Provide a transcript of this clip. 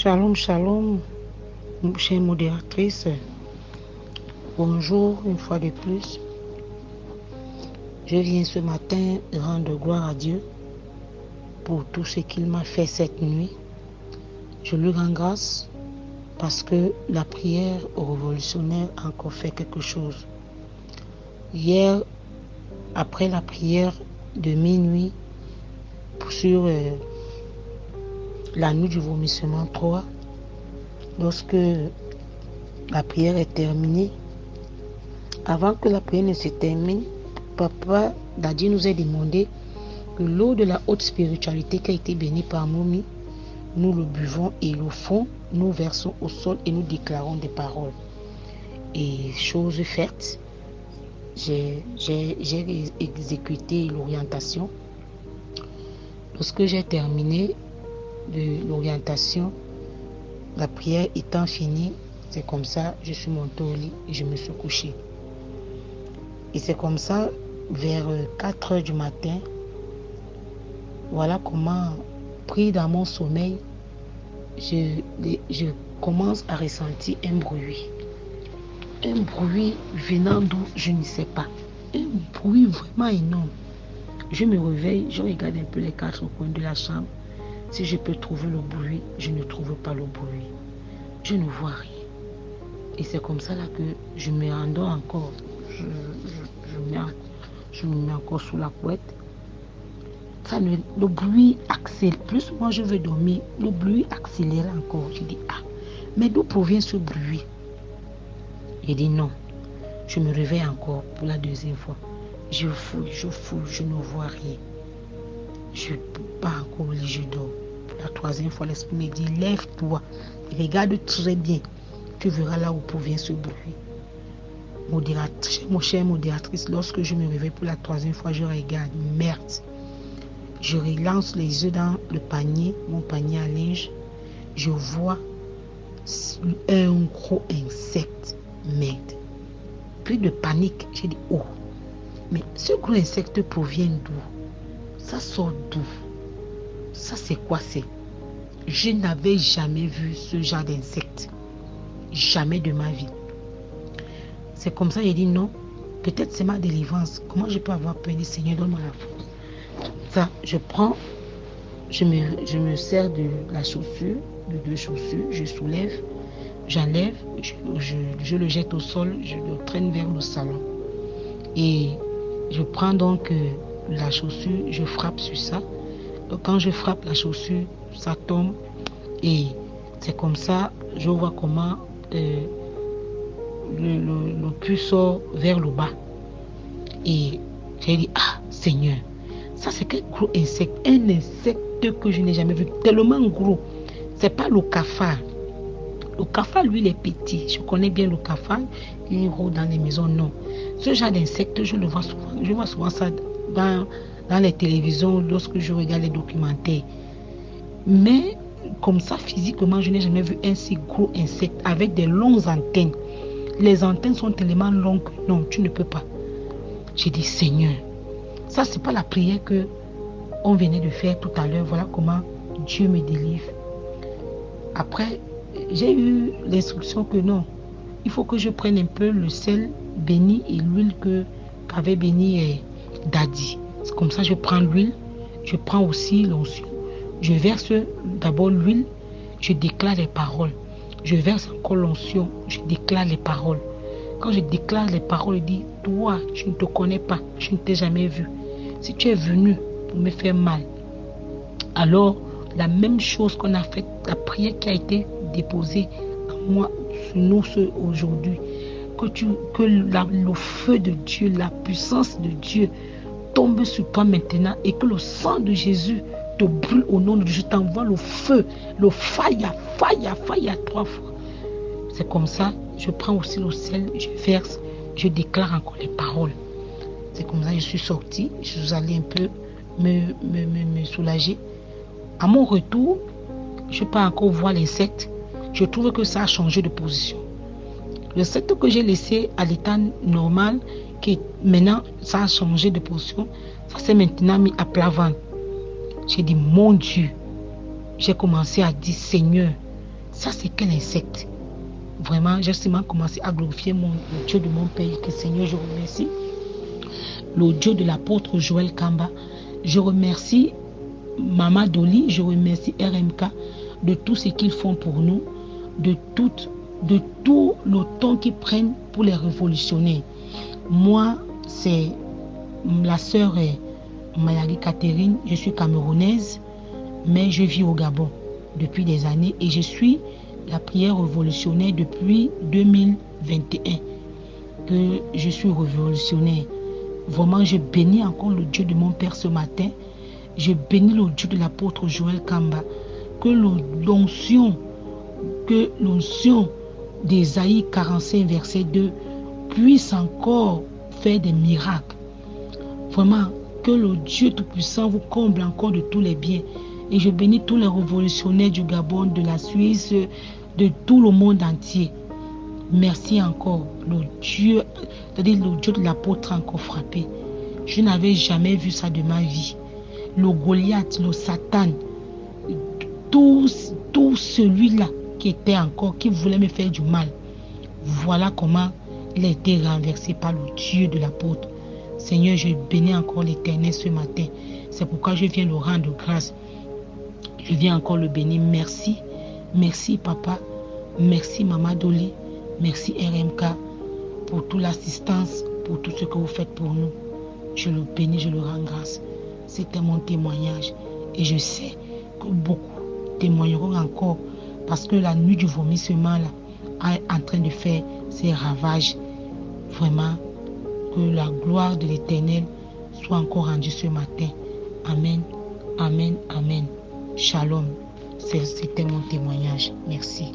Shalom, shalom, chère modératrice. Bonjour une fois de plus. Je viens ce matin rendre gloire à Dieu pour tout ce qu'il m'a fait cette nuit. Je lui rends grâce parce que la prière au révolutionnaire a encore fait quelque chose. Hier, après la prière de minuit sur la nuit du vomissement 3, lorsque la prière est terminée, avant que la prière ne se termine, Papa Daddy nous a demandé que l'eau de la haute spiritualité qui a été bénie par Momi, nous le buvons et le fond, nous versons au sol et nous déclarons des paroles. Et chose faite, j'ai exécuté l'orientation. Lorsque j'ai terminé de l'orientation, la prière étant finie, c'est comme ça, je suis montée au lit et je me suis couchée. Et c'est comme ça, vers 4 heures du matin, voilà comment, pris dans mon sommeil, je commence à ressentir un bruit. Un bruit venant d'où, je ne sais pas. Un bruit vraiment énorme. Je me réveille, je regarde un peu les 4 coins de la chambre. Si je peux trouver le bruit, je ne trouve pas le bruit. Je ne vois rien. Et c'est comme ça là que je me rendors encore. Je me mets encore sous la couette. Le bruit accélère. Plus moi je veux dormir, le bruit accélère encore. Je dis, mais d'où provient ce bruit? Il dit non. Je me réveille encore pour la deuxième fois. Je fouille, je ne vois rien. Je ne peux pas encore au lit, je dors. Pour la troisième fois, l'esprit me dit, lève-toi, regarde très bien. Tu verras là où provient ce bruit. Mon cher modératrice, lorsque je me réveille pour la troisième fois, je regarde, merde. Je relance les yeux dans le panier, mon panier à linge. Je vois un gros insecte. Merde. Plus de panique, j'ai dit, oh. Mais ce gros insecte provient d'où? Ça sort d'où? Ça c'est quoi c'est? Je n'avais jamais vu ce genre d'insecte. Jamais de ma vie. C'est comme ça, j'ai dit non. Peut-être c'est ma délivrance. Comment je peux avoir peur? Du Seigneur, donne-moi la force. Ça, je me sers de la chaussure, de 2 chaussures, je soulève, j'enlève, je le jette au sol, je le traîne vers le salon. Et je prends donc la chaussure, je frappe sur ça. Quand je frappe la chaussure, ça tombe. Et c'est comme ça, je vois comment le cul sort vers le bas. Et j'ai dit, Seigneur, ça c'est quel gros insecte? Un insecte que je n'ai jamais vu, tellement gros. C'est pas le cafard. Le cafard, lui, il est petit. Je connais bien le cafard. Il rôde dans les maisons, non. Ce genre d'insecte, je le vois souvent. Je vois souvent ça dans les télévisions lorsque je regarde les documentaires. Mais comme ça, physiquement, je n'ai jamais vu un si gros insecte avec des longues antennes. Les antennes sont tellement longues que non, tu ne peux pas. J'ai dit, Seigneur, ça, c'est pas la prière que on venait de faire tout à l'heure. Voilà comment Dieu me délivre. Après, j'ai eu l'instruction que non, il faut que je prenne un peu le sel béni et l'huile qu'avait béni Daddy. C'est comme ça, je prends l'huile, je prends aussi l'onction. Je verse d'abord l'huile, je déclare les paroles. Je verse encore l'onction, je déclare les paroles. Quand je déclare les paroles, je dis, toi, je ne te connais pas, je ne t'ai jamais vu. Si tu es venu pour me faire mal, alors la même chose qu'on a fait, la prière qui a été déposée en moi, sur nous aujourd'hui, que le feu de Dieu, la puissance de Dieu tombe sur toi maintenant et que le sang de Jésus te brûle au nom de Dieu. Je t'envoie le feu, le fire 3 fois. C'est comme ça, je prends aussi le sel, je verse, je déclare encore les paroles. C'est comme ça que je suis sortie, je suis allée un peu me soulager. À mon retour, je ne peux pas encore voir l'insecte. Je trouve que ça a changé de position. L'insecte que j'ai laissé à l'état normal, qui maintenant ça a changé de position, ça s'est maintenant mis à plat ventre. J'ai dit, mon Dieu, j'ai commencé à dire, Seigneur, Ça, c'est quel insecte? Vraiment, j'ai seulement commencé à glorifier le Dieu de mon Père. Que Seigneur, je remercie le Dieu de l'apôtre Joël Kamba. Je remercie Maman Dolly, je remercie RMK de tout ce qu'ils font pour nous, de tout le temps qu'ils prennent pour les révolutionner. Moi, c'est la sœur Mayari Catherine, je suis camerounaise, mais je vis au Gabon depuis des années et je suis la prière révolutionnaire depuis 2021 que je suis révolutionnaire. Vraiment, je bénis encore le Dieu de mon Père ce matin. Je bénis le Dieu de l'apôtre Joël Kamba. Que l'onction d'Ésaïe 45 verset 2 puisse encore faire des miracles. Vraiment, que le Dieu Tout-Puissant vous comble encore de tous les biens. Et je bénis tous les révolutionnaires du Gabon, de la Suisse, de tout le monde entier. Merci encore. Le Dieu de l'apôtre a encore frappé. Je n'avais jamais vu ça de ma vie. Le Goliath, le Satan, tout celui-là qui voulait me faire du mal. Voilà comment il a été renversé par le Dieu de l'apôtre. Seigneur, je bénis encore l'Éternel ce matin. C'est pourquoi je viens le rendre grâce. Je viens encore le bénir. Merci. Merci, papa. Merci, Maman Dolly. Merci, RMK, pour toute l'assistance, pour tout ce que vous faites pour nous. Je le bénis, je le rends grâce. C'était mon témoignage. Et je sais que beaucoup témoigneront encore parce que la nuit du vomissement là, est en train de faire ses ravages. Vraiment, que la gloire de l'Éternel soit encore rendue ce matin. Amen, amen, amen. Shalom. C'était mon témoignage. Merci.